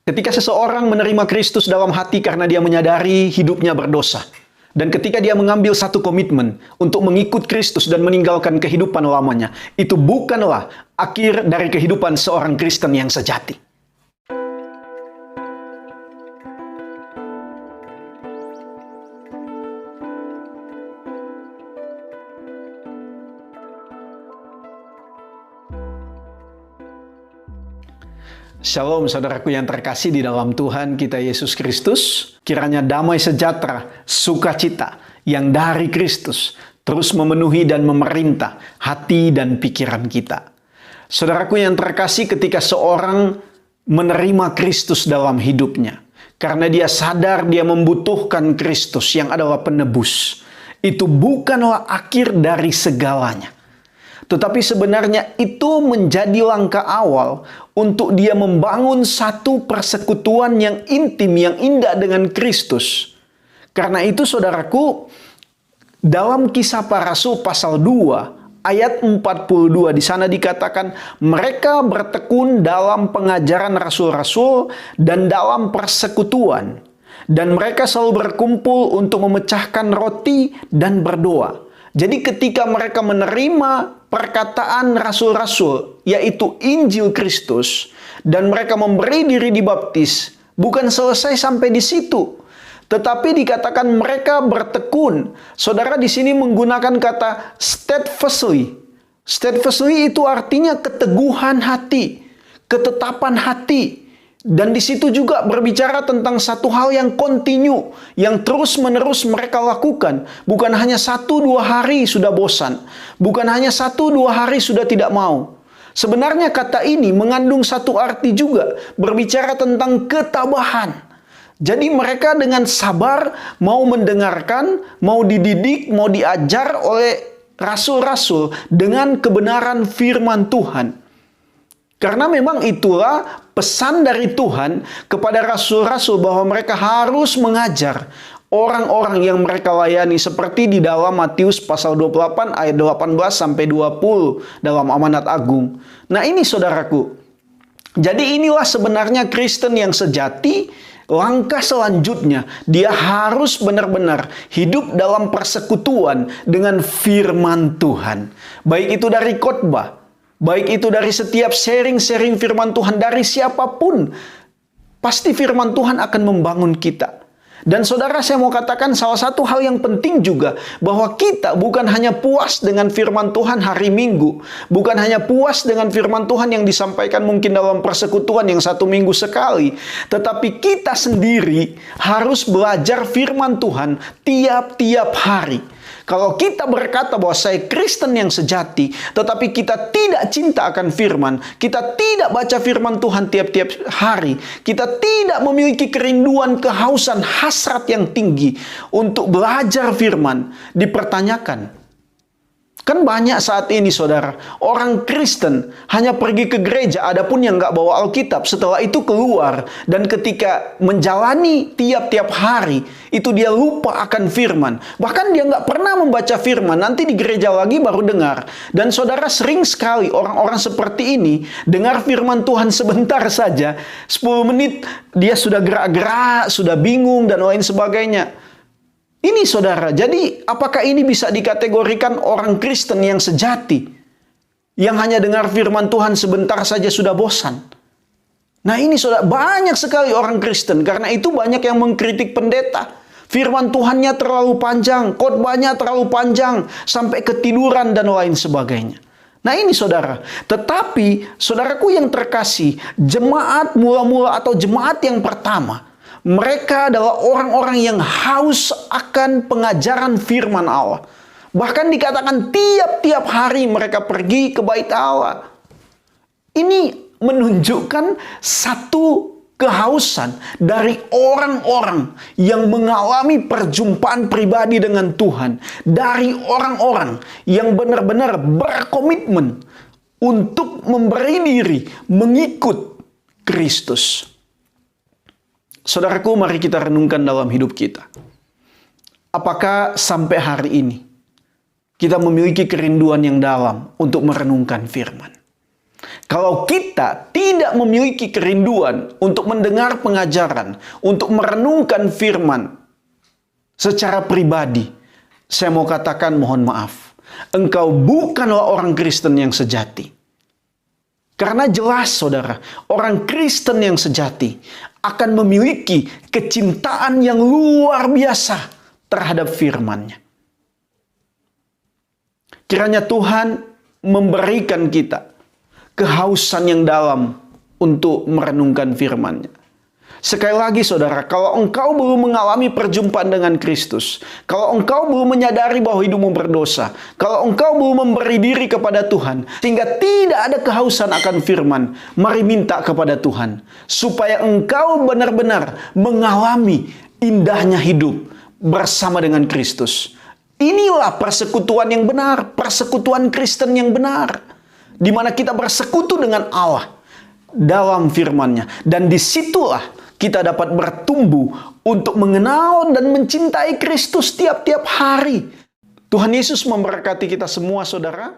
Ketika seseorang menerima Kristus dalam hati karena dia menyadari hidupnya berdosa. Dan ketika dia mengambil satu komitmen untuk mengikut Kristus dan meninggalkan kehidupan lamanya, itu bukanlah akhir dari kehidupan seorang Kristen yang sejati. Shalom saudaraku yang terkasih di dalam Tuhan kita Yesus Kristus. Kiranya damai sejahtera, sukacita yang dari Kristus terus memenuhi dan memerintah hati dan pikiran kita. Saudaraku yang terkasih, ketika seorang menerima Kristus dalam hidupnya, karena dia sadar dia membutuhkan Kristus yang adalah penebus, itu bukanlah akhir dari segalanya. Tetapi sebenarnya itu menjadi langkah awal untuk dia membangun satu persekutuan yang intim, yang indah dengan Kristus. Karena itu saudaraku, dalam Kisah Para Rasul pasal 2 ayat 42 di sana dikatakan, mereka bertekun dalam pengajaran rasul-rasul dan dalam persekutuan. Dan mereka selalu berkumpul untuk memecahkan roti dan berdoa. Jadi ketika mereka menerima perkataan rasul-rasul, yaitu Injil Kristus, dan mereka memberi diri dibaptis, bukan selesai sampai di situ. Tetapi dikatakan mereka bertekun. Saudara di sini menggunakan kata steadfastly. Steadfastly itu artinya keteguhan hati, ketetapan hati. Dan di situ juga berbicara tentang satu hal yang kontinu, yang terus-menerus mereka lakukan. Bukan hanya 1-2 hari sudah bosan. Bukan hanya 1-2 hari sudah tidak mau. Sebenarnya kata ini mengandung satu arti juga, berbicara tentang ketabahan. Jadi mereka dengan sabar mau mendengarkan, mau dididik, mau diajar oleh rasul-rasul dengan kebenaran firman Tuhan. Karena memang itulah pesan dari Tuhan kepada rasul-rasul bahwa mereka harus mengajar orang-orang yang mereka layani, seperti di dalam Matius pasal 28 ayat 18 sampai 20 dalam Amanat Agung. Nah ini saudaraku, jadi inilah sebenarnya Kristen yang sejati. Langkah selanjutnya, dia harus benar-benar hidup dalam persekutuan dengan firman Tuhan. Baik itu dari khotbah, baik itu dari setiap sharing-sharing firman Tuhan, dari siapapun, pasti firman Tuhan akan membangun kita. Dan saudara, saya mau katakan salah satu hal yang penting juga, bahwa kita bukan hanya puas dengan firman Tuhan hari Minggu, bukan hanya puas dengan firman Tuhan yang disampaikan mungkin dalam persekutuan yang 1 minggu sekali, tetapi kita sendiri harus belajar firman Tuhan tiap-tiap hari. Kalau kita berkata bahwa saya Kristen yang sejati, tetapi kita tidak cinta akan firman, kita tidak baca firman Tuhan tiap-tiap hari, kita tidak memiliki kerinduan, kehausan, hasrat yang tinggi untuk belajar firman, dipertanyakan. Kan banyak saat ini saudara, orang Kristen hanya pergi ke gereja, adapun yang nggak bawa Alkitab, setelah itu keluar, dan ketika menjalani tiap-tiap hari, itu dia lupa akan firman. Bahkan dia nggak pernah membaca firman, nanti di gereja lagi baru dengar. Dan saudara, sering sekali orang-orang seperti ini, dengar firman Tuhan sebentar saja, 10 menit, dia sudah gerak-gerak, sudah bingung, dan lain sebagainya. Ini saudara, jadi apakah ini bisa dikategorikan orang Kristen yang sejati? Yang hanya dengar firman Tuhan sebentar saja sudah bosan. Nah ini saudara, banyak sekali orang Kristen. Karena itu banyak yang mengkritik pendeta. Firman Tuhannya terlalu panjang, khotbahnya terlalu panjang, sampai ketiduran dan lain sebagainya. Nah ini saudara, tetapi saudaraku yang terkasih, jemaat mula-mula atau jemaat yang pertama, mereka adalah orang-orang yang haus akan pengajaran firman Allah. Bahkan dikatakan tiap-tiap hari mereka pergi ke bait Allah. Ini menunjukkan satu kehausan dari orang-orang yang mengalami perjumpaan pribadi dengan Tuhan. Dari orang-orang yang benar-benar berkomitmen untuk memberi diri mengikut Kristus. Saudaraku, mari kita renungkan dalam hidup kita. Apakah sampai hari ini kita memiliki kerinduan yang dalam untuk merenungkan firman? Kalau kita tidak memiliki kerinduan untuk mendengar pengajaran, untuk merenungkan firman secara pribadi, saya mau katakan mohon maaf, engkau bukanlah orang Kristen yang sejati. Karena jelas saudara, orang Kristen yang sejati akan memiliki kecintaan yang luar biasa terhadap firman-Nya. Kiranya Tuhan memberikan kita kehausan yang dalam untuk merenungkan firman-Nya. Sekali lagi saudara, kalau engkau belum mengalami perjumpaan dengan Kristus, kalau engkau belum menyadari bahwa hidupmu berdosa, kalau engkau belum memberi diri kepada Tuhan, sehingga tidak ada kehausan akan firman, mari minta kepada Tuhan, supaya engkau benar-benar mengalami indahnya hidup bersama dengan Kristus. Inilah persekutuan yang benar, persekutuan Kristen yang benar, di mana kita bersekutu dengan Allah dalam firman-Nya. Dan disitulah kita dapat bertumbuh untuk mengenal dan mencintai Kristus tiap-tiap hari. Tuhan Yesus memberkati kita semua, saudara.